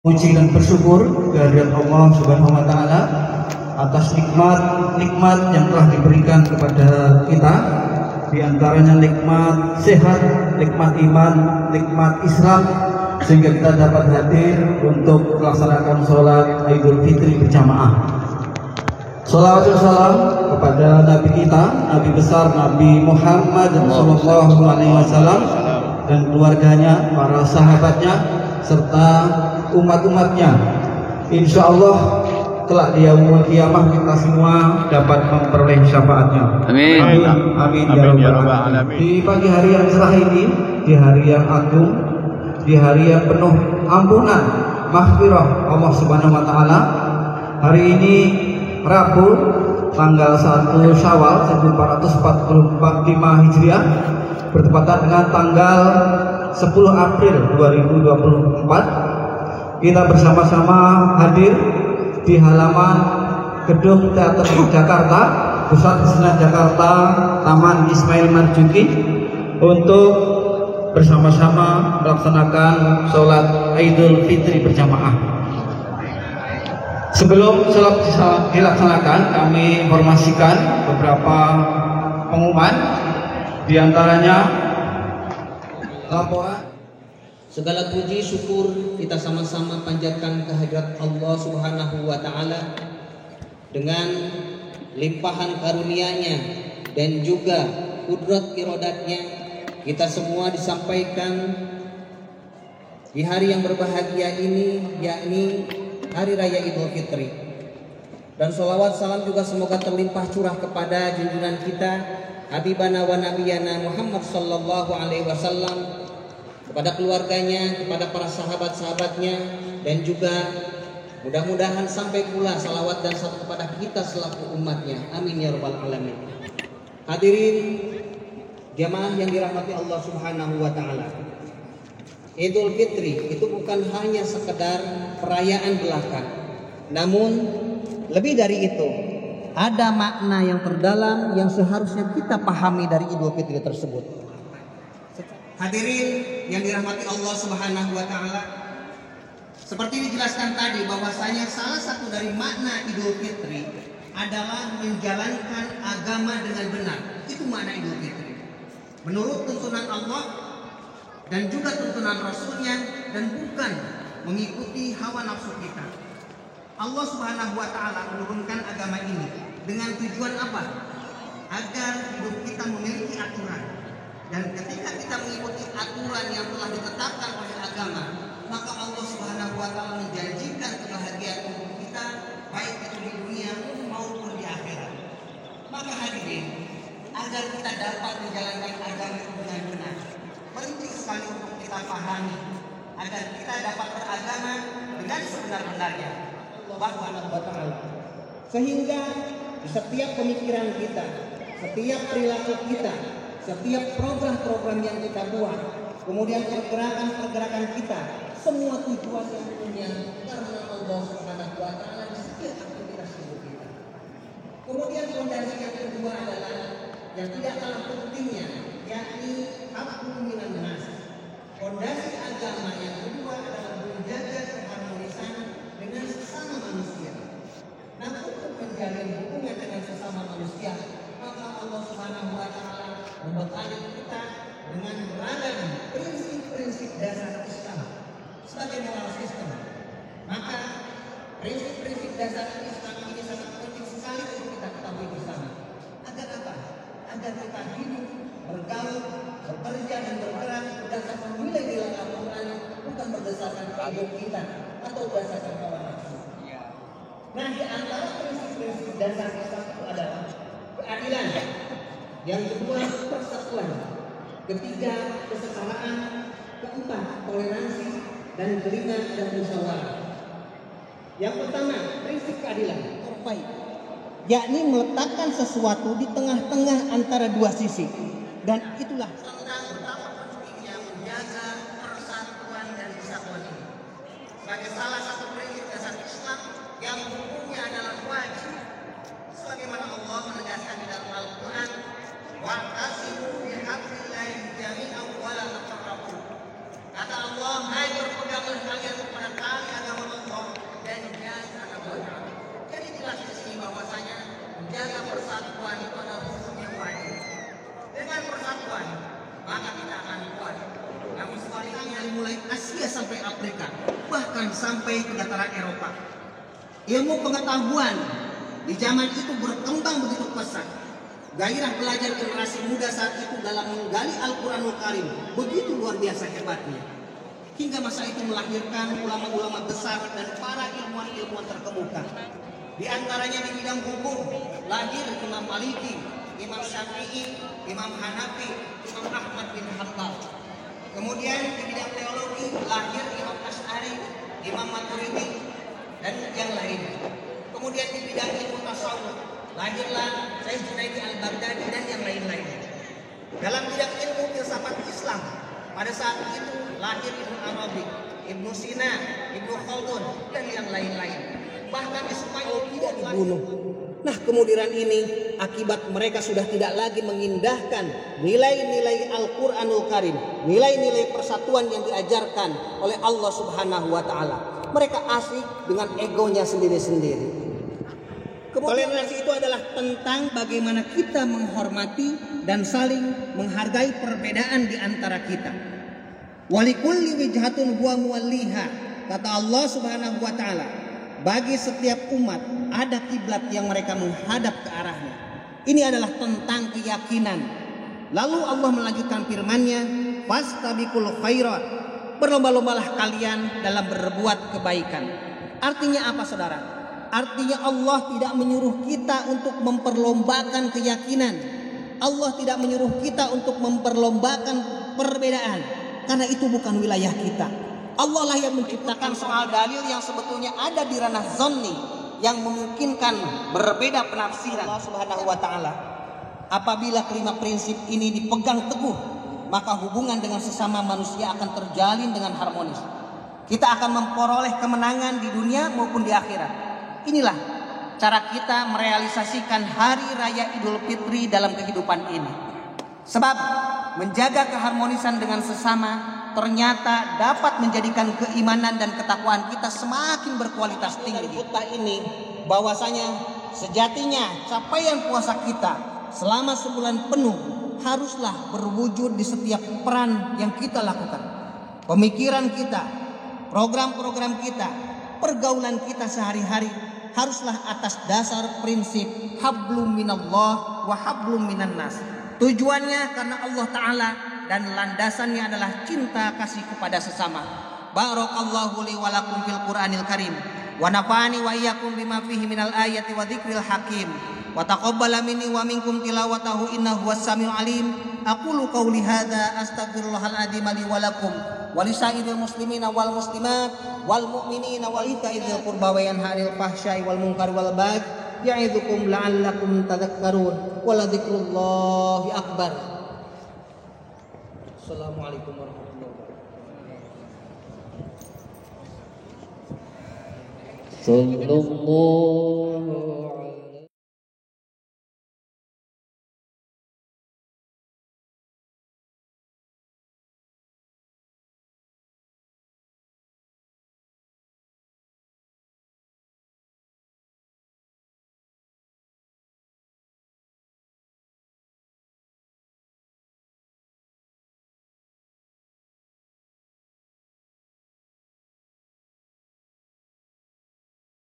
Puji dan bersyukur kehadirat Allah Subhanahu wa taala atas nikmat yang telah diberikan kepada kita, di antaranya nikmat sehat, nikmat iman, nikmat Islam, sehingga kita dapat hadir untuk melaksanakan sholat Idul Fitri berjamaah. Shalawat dan salam kepada Nabi kita, Nabi besar Nabi Muhammad Sallallahu Alaihi Wasallam dan keluarganya, para sahabatnya, serta umat-umatnya. Insya Allah kelak di yaumul kiamah kita semua dapat memperoleh syafaatnya. Amin. Amin, amin ya rabbal alamin. Di pagi hari yang cerah ini, di hari yang agung, di hari yang penuh ampunan, maghfirah Allah Subhanahu wa taala. Hari ini Rabu tanggal 1 Syawal 1444 Hijriah, bertepatan dengan tanggal 10 April 2024. Kita bersama-sama hadir di halaman Gedung Teater Jakarta, Pusat Kesenian Jakarta, Taman Ismail Marzuki, untuk bersama-sama melaksanakan sholat Idul Fitri berjamaah. Sebelum sholat dilaksanakan, kami informasikan beberapa pengumuman, diantaranya laporan. Segala puji syukur kita sama-sama panjatkan kehadirat Allah Subhanahu wa taala dengan limpahan karunia-Nya dan juga kudrat irodatnya. Kita semua disampaikan di hari yang berbahagia ini, yakni Hari Raya Idul Fitri. Dan sholawat salam juga semoga terlimpah curah kepada junjungan kita Habibana wa Nabiyana Muhammad Sallallahu Alaihi Wasallam, kepada keluarganya, kepada para sahabat-sahabatnya, dan juga mudah-mudahan sampai pula salawat dan salam kepada kita selaku umatnya. Amin ya rabbal alamin. Hadirin jamaah yang dirahmati Allah Subhanahu wa taala. Idul Fitri itu bukan hanya sekedar perayaan belaka, namun lebih dari itu ada makna yang terdalam yang seharusnya kita pahami dari Idul Fitri tersebut. Hadirin yang dirahmati Allah Subhanahu wa taala, seperti dijelaskan tadi bahwasanya salah satu dari makna Idul Fitri adalah menjalankan agama dengan benar. Itu makna Idul Fitri. Menurut tuntunan Allah dan juga tuntunan Rasulnya, dan bukan mengikuti hawa nafsu kita. Allah Subhanahu wa taala menurunkan agama ini dengan tujuan apa? Agar hidup kita memiliki aturan. Dan ketika kita mengikuti aturan yang telah ditetapkan oleh agama, maka Allah Subhanahu wa taala menjanjikan kebahagiaan untuk kita, baik itu di dunia maupun di akhirat. Maka hadirin, agar kita dapat menjalankan agama itu dengan benar, penting sekali untuk kita pahami, agar kita dapat beragama dengan sebenar-benarnya Allah Subhanahu wa taala. Sehingga di setiap pemikiran kita, setiap perilaku kita, setiap program-program yang kita buat, kemudian pergerakan-pergerakan kita, semua tujuan yang punya karena Allah Subhanahu wa taala di setiap aktivitas hidup kita. Kemudian fondasi yang kedua adalah yang tidak kalah pentingnya, yakni hakul minan nas. Fondasi agama yang kedua adalah menjaga keharmonisan dengan sesama manusia. Nah, untuk menjalin hubungan dengan sesama manusia, maka Allah Subhanahu wa taala membekali kita dengan beragam prinsip-prinsip dasar Islam sebagai moral sistem. Maka prinsip-prinsip dasar Islam ini sangat penting sekali untuk kita ketahui bersama. Agar apa? Agar kita hidup, bergaul, bekerja dan bergerak berdasarkan nilai-nilai Al-Quran, bukan berdasarkan ego kita atau berdasarkan hawa nafsu. Nah, di antara prinsip-prinsip dasar Islam itu adalah keadilan, yang kedua persatuan, ketiga kesetaraan, keempat toleransi, dan kelima dan musyawarah. Yang pertama, prinsip keadilan, yakni meletakkan sesuatu di tengah-tengah antara dua sisi, dan itulah utama pentingnya menjaga persatuan dan kesatuan ini sebagai salah satu prinsip dasar Islam yang hukumnya adalah wajib, sebagaimana Allah menegaskan di dalam Al-Quran, wa'tasimu bihablillahi jami'an wa la tafarraqu. Kata Allah, hai berpeganglah kalian kepada tali agama bahkan sampai ke dataran Eropa. Ilmu pengetahuan di zaman itu berkembang begitu pesat. Gairah belajar generasi muda saat itu dalam menggali Al-Quranul Karim begitu luar biasa hebatnya. Hingga masa itu melahirkan ulama-ulama besar dan para ilmuwan-ilmuwan terkemuka. Di antaranya di bidang hukum, lahir Imam Maliki, Imam Syafi'i, Imam Hanafi, Imam Ahmad bin Hanbal. Kemudian di bidang teologi, lahir Imam Asy'ari, Imam Maturidi, dan yang lain. Kemudian di bidang ilmu tasawuf, lahirlah Syekh Junaidi Al-Baghdadi dan yang lain-lain. Dalam bidang ilmu filsafat Islam, pada saat itu lahir Ibnu Arabi, Ibnu Sina, Ibnu Khaldun, dan yang lain-lain. Bahkan di Spanyol tidak dibunuh. Nah, kemudian ini akibat mereka sudah tidak lagi mengindahkan nilai-nilai Al-Quranul Karim, nilai-nilai persatuan yang diajarkan oleh Allah Subhanahu wa Ta'ala. Mereka asik dengan egonya sendiri-sendiri. Toleransi itu adalah tentang bagaimana kita menghormati dan saling menghargai perbedaan di antara kita. Walikulli wijhatun huwa muwalliha, kata Allah Subhanahu wa Ta'ala. Bagi setiap umat ada kiblat yang mereka menghadap ke arahnya. Ini adalah tentang keyakinan. Lalu Allah melanjutkan firman-Nya, fastabiqul khairat, berlomba-lombalah kalian dalam berbuat kebaikan. Artinya apa, saudara? Artinya Allah tidak menyuruh kita untuk memperlombakan keyakinan. Allah tidak menyuruh kita untuk memperlombakan perbedaan, karena itu bukan wilayah kita. Allah lah yang menciptakan soal dalil yang sebetulnya ada di ranah zonni yang memungkinkan berbeda penafsiran. Allah Subhanahu wa Ta'ala, apabila kelima prinsip ini dipegang teguh, maka hubungan dengan sesama manusia akan terjalin dengan harmonis. Kita akan memperoleh kemenangan di dunia maupun di akhirat. Inilah cara kita merealisasikan hari raya Idul Fitri dalam kehidupan ini. Sebab menjaga keharmonisan dengan sesama ternyata dapat menjadikan keimanan dan ketakwaan kita semakin berkualitas tinggi. Khutbah ini bahwasanya sejatinya capaian puasa kita selama sebulan penuh haruslah berwujud di setiap peran yang kita lakukan. Pemikiran kita, program-program kita, pergaulan kita sehari-hari haruslah atas dasar prinsip hablum minallah wa hablum minan nas. Tujuannya karena Allah Ta'ala dan landasannya adalah cinta kasih kepada sesama. Barakallahu li wa lakum fil Qur'anil Karim wa nafa'ani wa iyyakum bima fihi minal ayati wa dzikril hakim wa taqabbala minni wa minkum tilawatahu innahu was-sami'ul alim. Aqulu qawli hadza astaghfirullahal adzim li wa lakum wa lisairil muslimina wal muslimat wal mu'minina wa ita'idzil qurba wa yanha'il fahsya'i wal munkari wal baghi ya'idzukum la'allakum tadhakkarun wa la dzikrullahi akbar. Assalamualaikum warahmatullahi wabarakatuh. Sallallahu